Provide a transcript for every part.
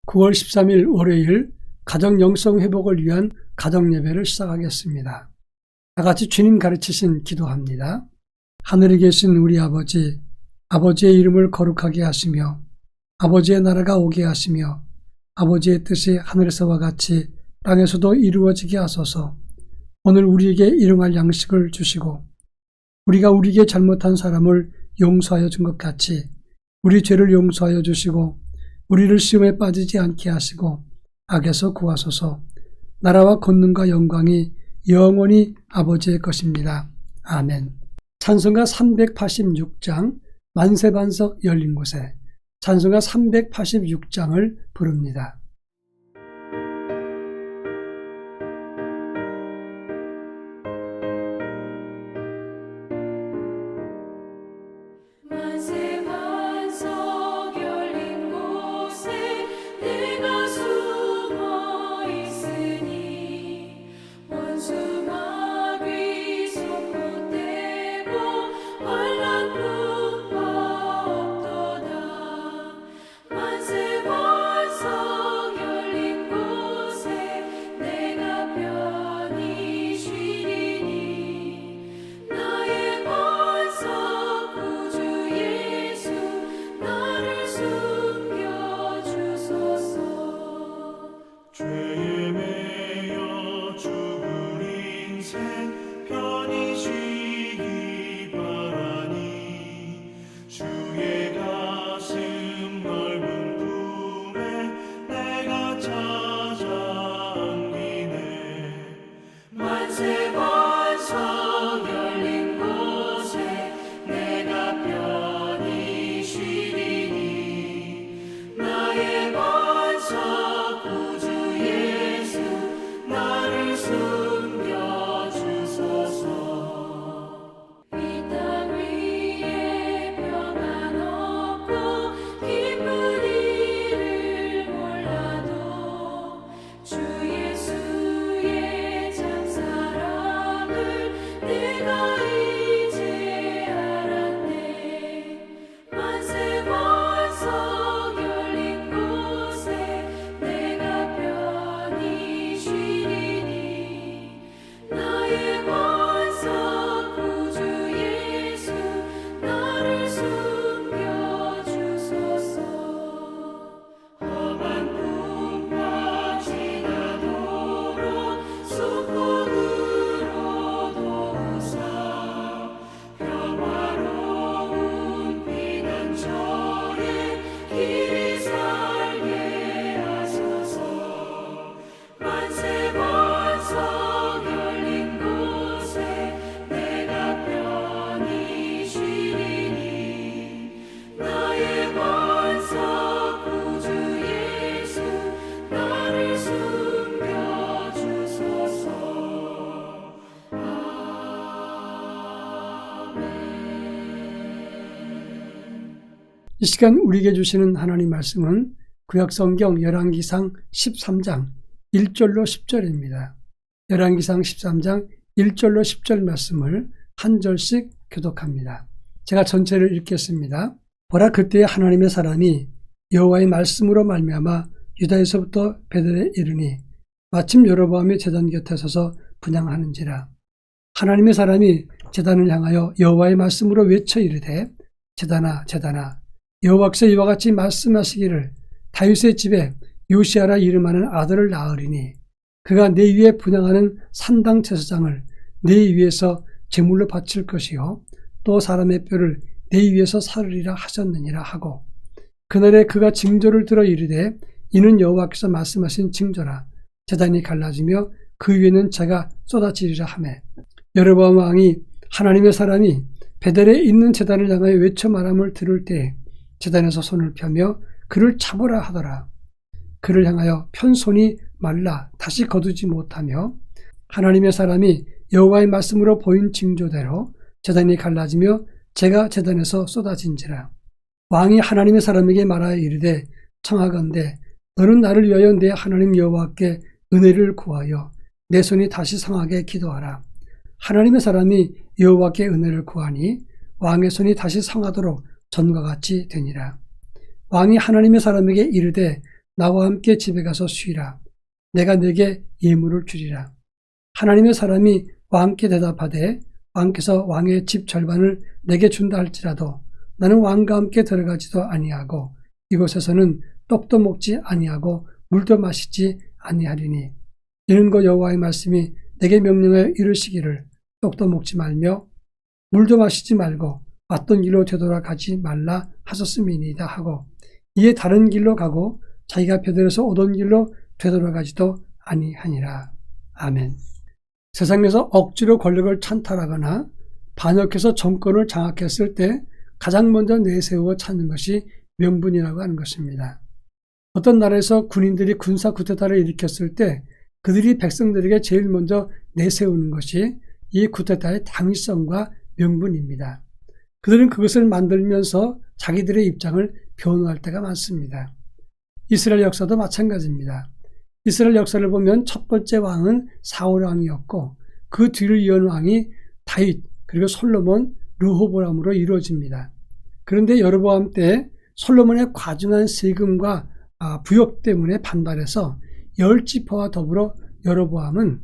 9월 13일 월요일 가정 영성 회복을 위한 가정 예배를 시작하겠습니다. 다 같이 주님 가르치신 기도합니다. 하늘에 계신 우리 아버지, 아버지의 이름을 거룩하게 하시며 아버지의 나라가 오게 하시며 아버지의 뜻이 하늘에서와 같이 땅에서도 이루어지게 하소서. 오늘 우리에게 일용할 양식을 주시고 우리가 우리에게 잘못한 사람을 용서하여 준 것 같이 우리 죄를 용서하여 주시고 우리를 시험에 빠지지 않게 하시고 악에서 구하소서. 나라와 권능과 영광이 영원히 아버지의 것입니다. 아멘. 찬송가 386장 만세반석 열린 곳에 찬송가 386장을 부릅니다. 이 시간 우리에게 주시는 하나님 말씀은 구약성경 열왕기상 13장 1절로 10절입니다. 열왕기상 13장 1절로 10절 말씀을 한 절씩 교독합니다. 제가 전체를 읽겠습니다. 보라, 그때 하나님의 사람이 여호와의 말씀으로 말미암아 유다에서부터 베델에 이르니 마침 여로보암이 제단 곁에 서서 분향하는지라. 하나님의 사람이 제단을 향하여 여호와의 말씀으로 외쳐 이르되 제단아 제단아, 여호와께서 이와 같이 말씀하시기를 다윗의 집에 요시아라 이름하는 아들을 낳으리니 그가 내 위에 분향하는 산당 제사장을 내 위에서 제물로 바칠 것이요 또 사람의 뼈를 내 위에서 사르리라 하셨느니라 하고, 그날에 그가 징조를 들어 이르되 이는 여호와께서 말씀하신 징조라. 제단이 갈라지며 그 위에는 재가 쏟아지리라 하매, 여로보암 왕이 하나님의 사람이 베델에 있는 제단을 향하여 외쳐 말함을 들을 때에 제단에서 손을 펴며 그를 잡으라 하더라. 그를 향하여 편 손이 말라 다시 거두지 못하며 하나님의 사람이 여호와의 말씀으로 보인 징조대로 제단이 갈라지며 재가 제단에서 쏟아진지라. 왕이 하나님의 사람에게 말하여 이르되 청하건대 너는 나를 위하여 내 하나님 여호와께 은혜를 구하여 내 손이 다시 상하게 기도하라. 하나님의 사람이 여호와께 은혜를 구하니 왕의 손이 다시 상하도록 전과 같이 되니라. 왕이 하나님의 사람에게 이르되 나와 함께 집에 가서 쉬라. 내가 네게 예물을 주리라. 하나님의 사람이 왕께 대답하되 왕께서 왕의 집 절반을 내게 준다 할지라도 나는 왕과 함께 들어가지도 아니하고 이곳에서는 떡도 먹지 아니하고 물도 마시지 아니하리니 이는 곧 여호와의 말씀이 내게 명령하여 이르시기를 떡도 먹지 말며 물도 마시지 말고 왔던 길로 되돌아가지 말라 하셨음이니이다 하고 이에 다른 길로 가고 자기가 베들에서 오던 길로 되돌아가지도 아니하니라. 아멘. 세상에서 억지로 권력을 찬탈하거나 반역해서 정권을 장악했을 때 가장 먼저 내세워 찾는 것이 명분이라고 하는 것입니다. 어떤 나라에서 군인들이 군사 쿠데타를 일으켰을 때 그들이 백성들에게 제일 먼저 내세우는 것이 이 쿠데타의 당위성과 명분입니다. 그들은 그것을 만들면서 자기들의 입장을 변호할 때가 많습니다. 이스라엘 역사도 마찬가지입니다. 이스라엘 역사를 보면 첫 번째 왕은 사울 왕이었고 그 뒤를 이은 왕이 다윗 그리고 솔로몬, 르호보람으로 이루어집니다. 그런데 여로보암 때 솔로몬의 과중한 세금과 부역 때문에 반발해서 10지파와 더불어 여로보암은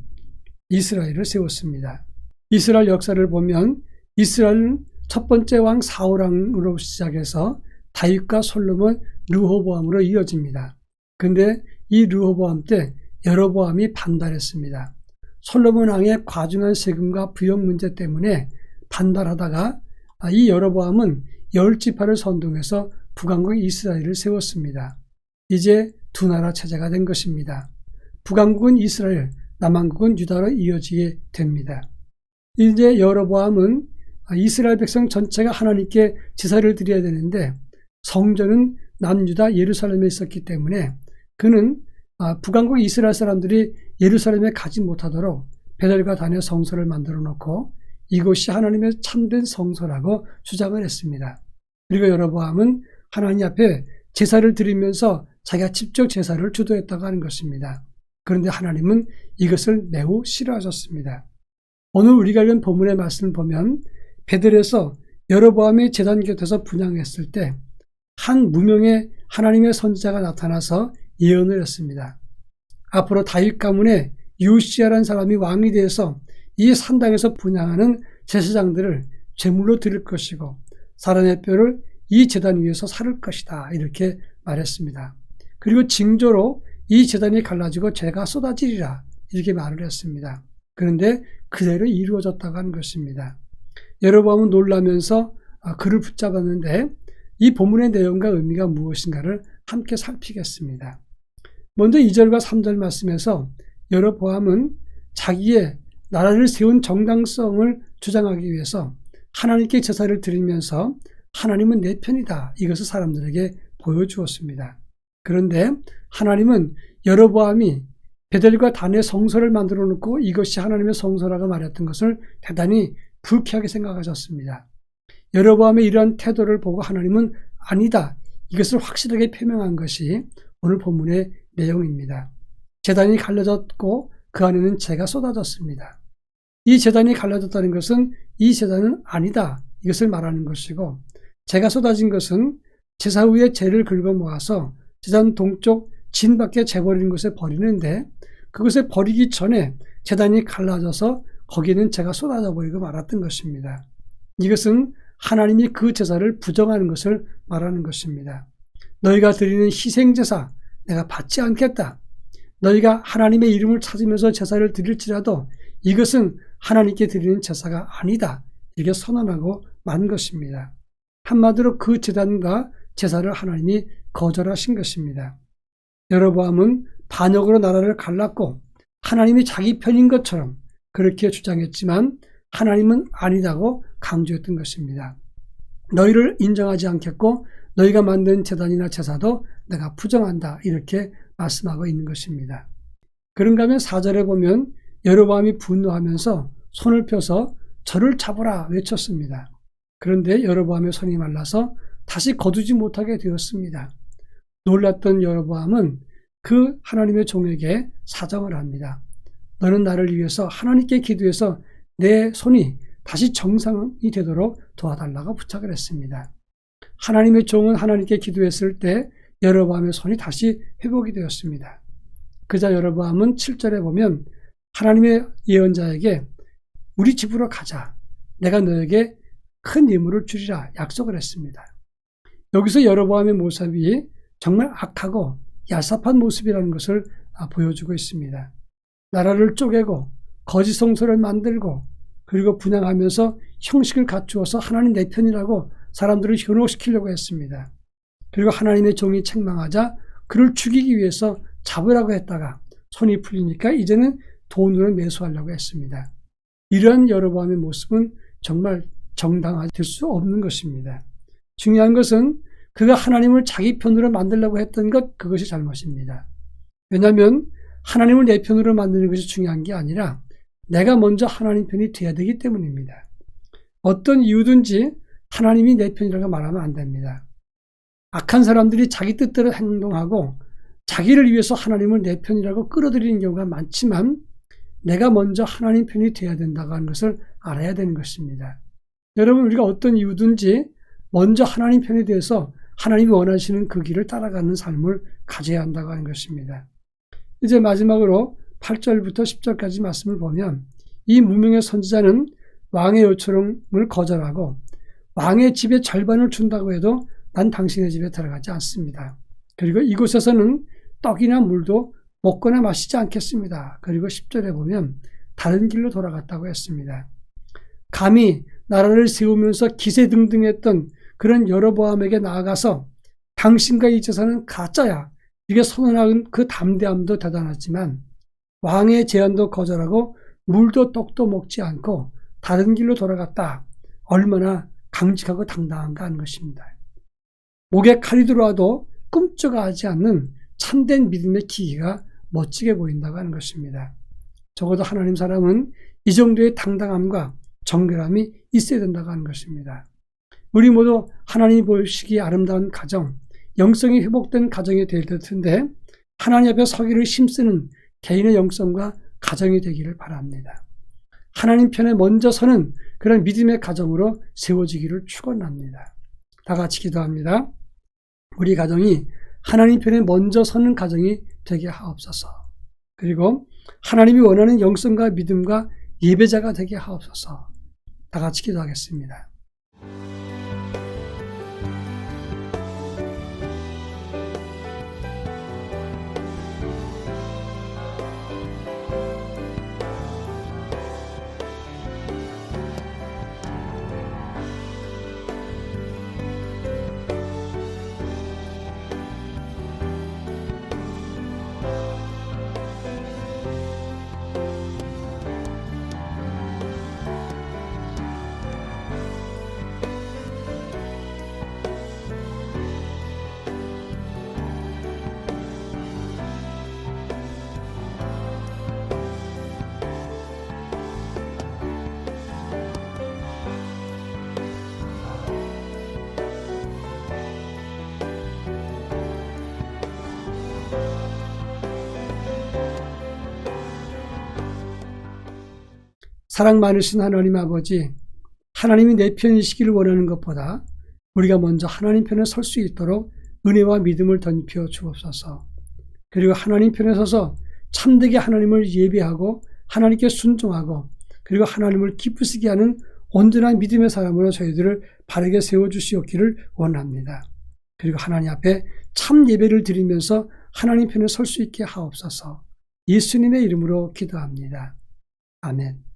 이스라엘을 세웠습니다. 이스라엘 역사를 보면 이스라엘은 첫 번째 왕 사울 왕으로 시작해서 다윗과 솔로몬, 르호보암으로 이어집니다. 그런데 이 르호보암 때 여로보암이 반발했습니다. 솔로몬 왕의 과중한 세금과 부역 문제 때문에 반발하다가 이 여로보암은 10지파를 선동해서 북왕국 이스라엘을 세웠습니다. 이제 두 나라 체제가 된 것입니다. 북왕국은 이스라엘, 남왕국은 유다로 이어지게 됩니다. 이제 여로보암은 이스라엘 백성 전체가 하나님께 제사를 드려야 되는데 성전은 남유다 예루살렘에 있었기 때문에 그는 북왕국 이스라엘 사람들이 예루살렘에 가지 못하도록 베델과 단의 성소를 만들어 놓고 이곳이 하나님의 참된 성소라고 주장을 했습니다. 그리고 여로보암은 하나님 앞에 제사를 드리면서 자기가 직접 제사를 주도했다고 하는 것입니다. 그런데 하나님은 이것을 매우 싫어하셨습니다. 오늘 우리가 읽은 본문의 말씀을 보면 베델에서 여로보암이 제단 곁에서 분향했을 때 한 무명의 하나님의 선지자가 나타나서 예언을 했습니다. 앞으로 다윗 가문의 요시야라는 사람이 왕이 되어서 이 산당에서 분향하는 제사장들을 제물로 드릴 것이고 사람의 뼈를 이 제단 위에서 사를 것이다 이렇게 말했습니다. 그리고 징조로 이 제단이 갈라지고 재가 쏟아지리라 이렇게 말을 했습니다. 그런데 그대로 이루어졌다고 하는 것입니다. 여로보암은 놀라면서 그를 붙잡았는데 이 본문의 내용과 의미가 무엇인가를 함께 살피겠습니다. 먼저 2절과 3절 말씀에서 여로보암은 자기의 나라를 세운 정당성을 주장하기 위해서 하나님께 제사를 드리면서 하나님은 내 편이다 이것을 사람들에게 보여주었습니다. 그런데 하나님은 여로보암이 베델과 단의 성소를 만들어 놓고 이것이 하나님의 성소라고 말했던 것을 대단히 불쾌하게 생각하셨습니다. 여로보암의 이러한 태도를 보고 하나님은 아니다 이것을 확실하게 표명한 것이 오늘 본문의 내용입니다. 제단이 갈라졌고 그 안에는 재가 쏟아졌습니다. 이 제단이 갈라졌다는 것은 이 제단은 아니다 이것을 말하는 것이고 재가 쏟아진 것은 제사 위에 재를 긁어 모아서 제단 동쪽 진 밖에 재버리는 곳에 버리는데 그것에 버리기 전에 제단이 갈라져서 거기에는 재가 쏟아져 버리고 말았던 것입니다. 이것은 하나님이 그 제사를 부정하는 것을 말하는 것입니다. 너희가 드리는 희생제사 내가 받지 않겠다. 너희가 하나님의 이름을 찾으면서 제사를 드릴지라도 이것은 하나님께 드리는 제사가 아니다. 이렇게 선언하고 만 것입니다. 한마디로 그 제단과 제사를 하나님이 거절하신 것입니다. 여로보암은 반역으로 나라를 갈랐고 하나님이 자기 편인 것처럼 그렇게 주장했지만 하나님은 아니다고 강조했던 것입니다. 너희를 인정하지 않겠고 너희가 만든 제단이나 제사도 내가 부정한다 이렇게 말씀하고 있는 것입니다. 그런가 하면 4절에 보면 여로보암이 분노하면서 손을 펴서 저를 잡으라 외쳤습니다. 그런데 여로보암의 손이 말라서 다시 거두지 못하게 되었습니다. 놀랐던 여로보암은 그 하나님의 종에게 사정을 합니다. 너는 나를 위해서 하나님께 기도해서 내 손이 다시 정상이 되도록 도와달라고 부탁을 했습니다. 하나님의 종은 하나님께 기도했을 때 여로보암의 손이 다시 회복이 되었습니다. 그자 여로보암은 7절에 보면 하나님의 예언자에게 우리 집으로 가자. 내가 너에게 큰 예물을 주리라 약속을 했습니다. 여기서 여로보암의 모습이 정말 악하고 야삽한 모습이라는 것을 보여주고 있습니다. 나라를 쪼개고 거짓 성소를 만들고 그리고 분양하면서 형식을 갖추어서 하나님 내 편이라고 사람들을 현혹시키려고 했습니다. 그리고 하나님의 종이 책망하자 그를 죽이기 위해서 잡으라고 했다가 손이 풀리니까 이제는 돈으로 매수하려고 했습니다. 이러한 여로보암의 모습은 정말 정당화될 수 없는 것입니다. 중요한 것은 그가 하나님을 자기 편으로 만들려고 했던 것, 그것이 잘못입니다. 왜냐하면 하나님을 내 편으로 만드는 것이 중요한 게 아니라 내가 먼저 하나님 편이 돼야 되기 때문입니다. 어떤 이유든지 하나님이 내 편이라고 말하면 안 됩니다. 악한 사람들이 자기 뜻대로 행동하고 자기를 위해서 하나님을 내 편이라고 끌어들이는 경우가 많지만 내가 먼저 하나님 편이 돼야 된다고 하는 것을 알아야 되는 것입니다. 여러분, 우리가 어떤 이유든지 먼저 하나님 편에 대해서 하나님이 원하시는 그 길을 따라가는 삶을 가져야 한다고 하는 것입니다. 이제 마지막으로 8절부터 10절까지 말씀을 보면 이 무명의 선지자는 왕의 요청을 거절하고 왕의 집의 절반을 준다고 해도 난 당신의 집에 들어가지 않습니다. 그리고 이곳에서는 떡이나 물도 먹거나 마시지 않겠습니다. 그리고 10절에 보면 다른 길로 돌아갔다고 했습니다. 감히 나라를 세우면서 기세등등했던 그런 여로보암에게 나아가서 당신과 이 제사는 가짜야. 이게 선언한 그 담대함도 대단하지만 왕의 제안도 거절하고 물도 떡도 먹지 않고 다른 길로 돌아갔다. 얼마나 강직하고 당당한가 하는 것입니다. 목에 칼이 들어와도 꿈쩍하지 않는 참된 믿음의 기기가 멋지게 보인다고 하는 것입니다. 적어도 하나님 사람은 이 정도의 당당함과 정결함이 있어야 된다고 하는 것입니다. 우리 모두 하나님이 보시기에 아름다운 가정, 영성이 회복된 가정이 될 텐데 하나님 앞에 서기를 힘쓰는 개인의 영성과 가정이 되기를 바랍니다. 하나님 편에 먼저 서는 그런 믿음의 가정으로 세워지기를 축원합니다. 다 같이 기도합니다. 우리 가정이 하나님 편에 먼저 서는 가정이 되게 하옵소서. 그리고 하나님이 원하는 영성과 믿음과 예배자가 되게 하옵소서. 다 같이 기도하겠습니다. 사랑 많으신 하나님 아버지, 하나님이 내 편이시기를 원하는 것보다 우리가 먼저 하나님 편에 설 수 있도록 은혜와 믿음을 덧입혀 주옵소서. 그리고 하나님 편에 서서 참되게 하나님을 예배하고 하나님께 순종하고 그리고 하나님을 기쁘시게 하는 온전한 믿음의 사람으로 저희들을 바르게 세워주시옵기를 원합니다. 그리고 하나님 앞에 참 예배를 드리면서 하나님 편에 설 수 있게 하옵소서. 예수님의 이름으로 기도합니다. 아멘.